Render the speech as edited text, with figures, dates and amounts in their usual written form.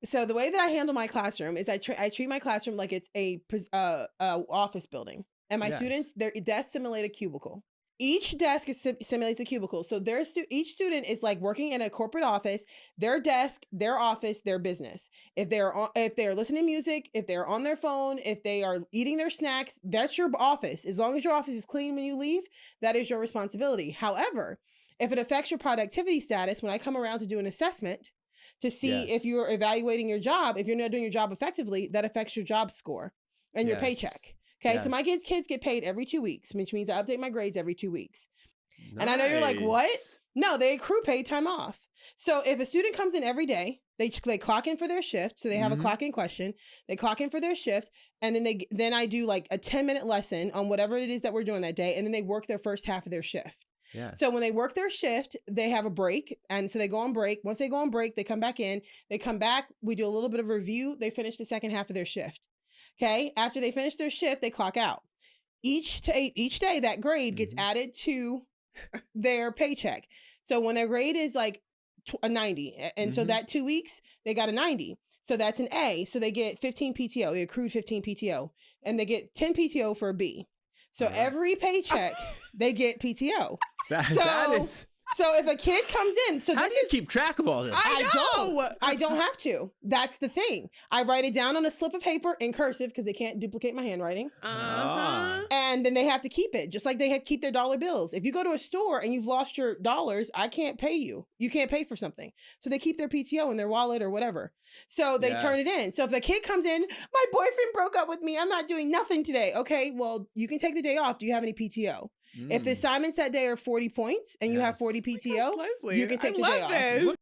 So the way that I handle my classroom is I treat my classroom like it's a office building, and my Yes. students, their desk simulate a cubicle. Each desk simulates a cubicle. So each student is like working in a corporate office, their desk, their office, their business. If they're listening to music, if they're on their phone, if they are eating their snacks, that's your office. As long as your office is clean when you leave, that is your responsibility. However, if it affects your productivity status, when I come around to do an assessment to see if Yes. you're evaluating your job, if you're not doing your job effectively, that affects your job score and your Yes. paycheck. Okay, so my Yes. kids get paid every 2 weeks, which means I update my grades every 2 weeks. And I know you're like, what? Nice. No, they accrue paid time off. So if a student comes in every day, they clock in for their shift. So they have a Mhm. clock in question. They clock in for their shift, and then I do like a 10-minute lesson on whatever it is that we're doing that day, and then they work their first half of their shift. So when Yes. they work their shift, they have a break. And so they go on break. Once they go on break, they come back in. They come back. We do a little bit of review. They finish the second half of their shift. Okay. After they finish their shift, they clock out. Each day that grade gets Mhm. added to their paycheck. So when their grade is like a 90, and so Mhm. that 2 weeks, they got a 90. So that's an A. So they get 15 PTO. They accrued 15 PTO, and they get 10 PTO for a B. So All right. every paycheck, they get PTO. That So is. so if a kid comes in, so How this do you is keep track of all this? I don't. know. I don't have to. That's the thing. I write it down on a slip of paper in cursive because they can't duplicate my handwriting. Uh-huh. And then they have to keep it, just like they have to keep their dollar bills. If you go to a store and you've lost your dollars, I can't pay you. You can't pay for something. So they keep their PTO in their wallet or whatever. So they turn it Yes. in. So if the kid comes in, my boyfriend broke up with me. I'm not doing nothing today. Okay, well, you can take the day off. Do you have any PTO? If the Mm. assignments that day are 40 points and you have Yes. 40 Gosh, PTO, Leslie, you can I take the love day off. this.